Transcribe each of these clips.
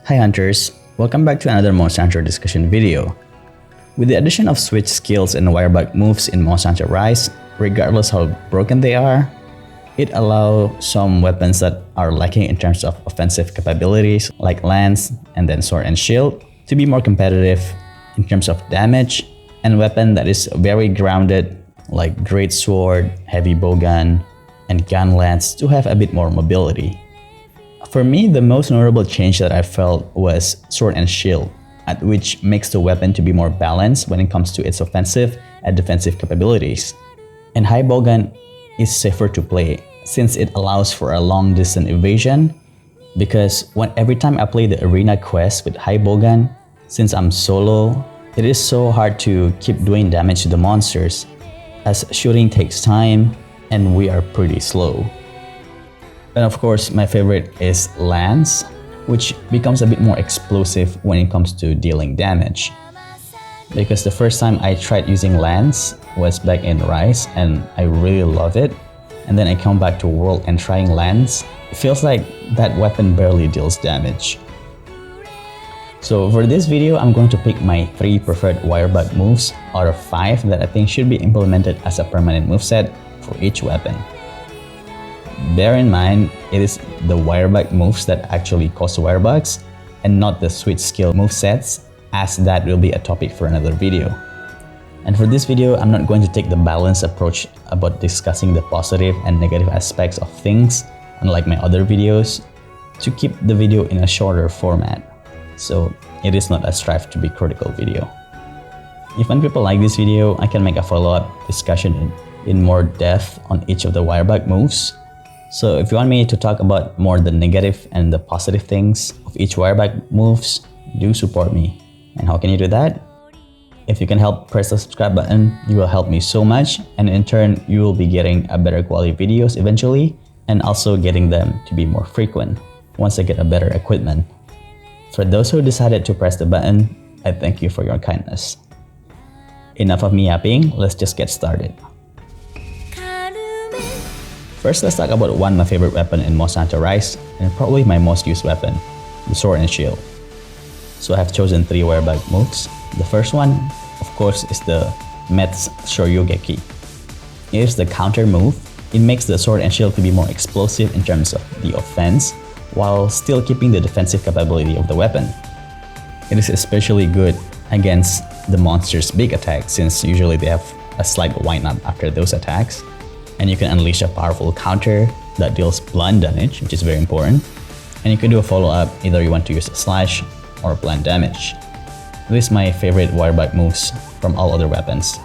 Hi Hunters, welcome back to another Monster Hunter discussion video. With the addition of switch skills and wirebug moves in Monster Hunter Rise, regardless how broken they are, it allows some weapons that are lacking in terms of offensive capabilities like lance and then sword and shield to be more competitive in terms of damage, and weapon that is very grounded like great sword, heavy bowgun, and gun lance to have a bit more mobility. For me, the most notable change that I felt was sword and shield, which makes the weapon to be more balanced when it comes to its offensive and defensive capabilities. And high bowgun is safer to play since it allows for a long distance evasion, because every time I play the arena quest with high bowgun, since I'm solo, it is so hard to keep doing damage to the monsters as shooting takes time and we are pretty slow. And of course, my favorite is lance, which becomes a bit more explosive when it comes to dealing damage. Because the first time I tried using lance was back in Rise and I really love it. And then I come back to World and trying lance, it feels like that weapon barely deals damage. So for this video, I'm going to pick my 3 preferred wirebug moves out of 5 that I think should be implemented as a permanent moveset for each weapon. Bear in mind, it is the wirebug moves that actually cause wirebugs and not the switch skill movesets, as that will be a topic for another video. And for this video, I'm not going to take the balanced approach about discussing the positive and negative aspects of things, unlike my other videos, to keep the video in a shorter format. So it is not a strive to be critical video. If when people like this video, I can make a follow-up discussion in more depth on each of the wirebug moves. So if you want me to talk about more the negative and the positive things of each wirebug moves, do support me. And how can you do that? If you can help press the subscribe button, you will help me so much, and in turn, you will be getting a better quality videos eventually, and also getting them to be more frequent once I get a better equipment. For those who decided to press the button, I thank you for your kindness. Enough of me yapping, let's just get started. First, let's talk about one of my favorite weapon in Monster Hunter Rise, and probably my most used weapon, the sword and shield. So I have chosen 3 wirebug moves. The first one, of course, is the Mets Shoryugeki. It is the counter move. It makes the sword and shield to be more explosive in terms of the offense, while still keeping the defensive capability of the weapon. It is especially good against the monster's big attacks, since usually they have a slight wind-up after those attacks. And you can unleash a powerful counter that deals blunt damage, which is very important. And you can do a follow-up, either you want to use a slash or blunt damage. This is my favorite wirebug moves from all other weapons.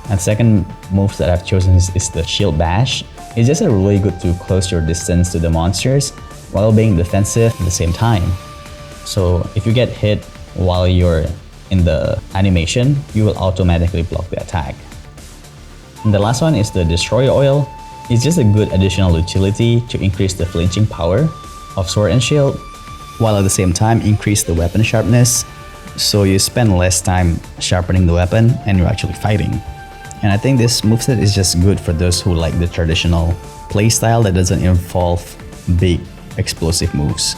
And second move that I've chosen is the shield bash. It's just a really good to close your distance to the monsters while being defensive at the same time. So if you get hit while you're in the animation, you will automatically block the attack. And the last one is the Destroy Oil. It's just a good additional utility to increase the flinching power of sword and shield, while at the same time increase the weapon sharpness, so you spend less time sharpening the weapon and you're actually fighting. And I think this moveset is just good for those who like the traditional playstyle that doesn't involve big explosive moves.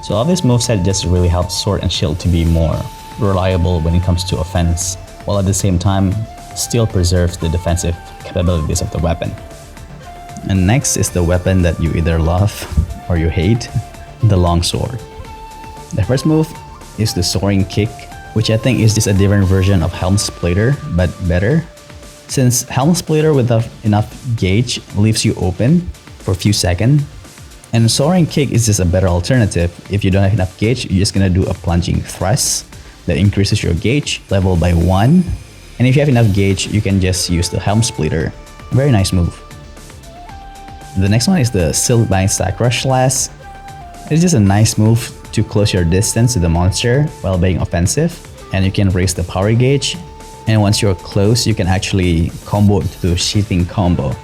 So all this moveset just really helps sword and shield to be more reliable when it comes to offense, while at the same time still preserves the defensive capabilities of the weapon. And next is the weapon that you either love or you hate, the longsword. The first move is the soaring kick, which I think is just a different version of Helm Splitter, but better. Since Helm Splitter without enough gauge leaves you open for a few seconds, and soaring kick is just a better alternative. If you don't have enough gauge, you're just gonna do a plunging thrust that increases your gauge level by 1. And if you have enough gauge, you can just use the Helm Splitter. Very nice move. The next one is the Silkbind Sackrush Slash. It's just a nice move to close your distance to the monster while being offensive, and you can raise the power gauge. And once you're close, you can actually combo to the sheathing combo.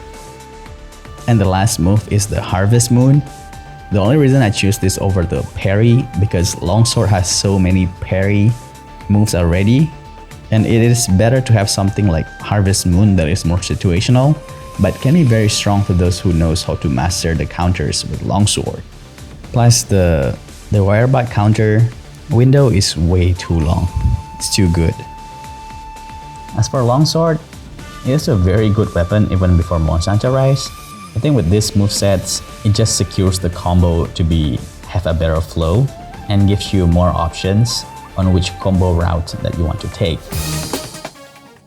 And the last move is the Harvest Moon. The only reason I choose this over the parry, because longsword has so many parry moves already, and it is better to have something like Harvest Moon that is more situational, but can be very strong for those who knows how to master the counters with longsword. Plus, the The wirebug counter window is way too long. It's too good. As for longsword, it is a very good weapon even before MHRise. I think with these movesets, it just secures the combo to have a better flow and gives you more options on which combo route that you want to take.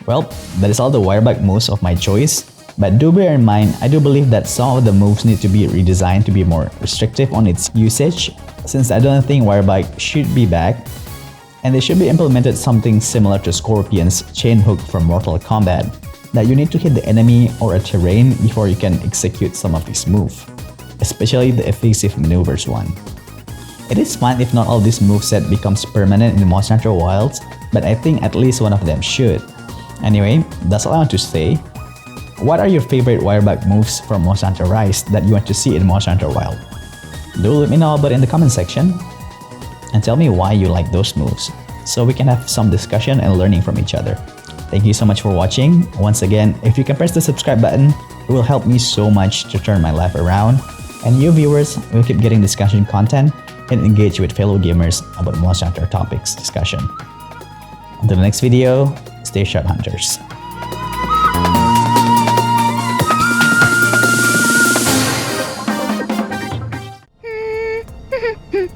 Well, that is all the wirebug moves of my choice, but do bear in mind, I do believe that some of the moves need to be redesigned to be more restrictive on its usage, since I don't think wirebug should be back, and they should be implemented something similar to Scorpion's chain hook from Mortal Kombat, that you need to hit the enemy or a terrain before you can execute some of these moves, especially the evasive maneuvers one. It is fine if not all these moveset becomes permanent in the Monster Hunter Wilds, but I think at least one of them should. Anyway, that's all I want to say. What are your favorite wirebug moves from Monster Hunter Rise that you want to see in Monster Hunter Wild? Do let me know about it in the comment section and tell me why you like those moves so we can have some discussion and learning from each other. Thank you so much for watching. Once again, if you can press the subscribe button, it will help me so much to turn my life around, and you viewers will keep getting discussion content and engage with fellow gamers about Monster Hunter topics discussion. Until the next video, stay sharp, hunters. Hmm.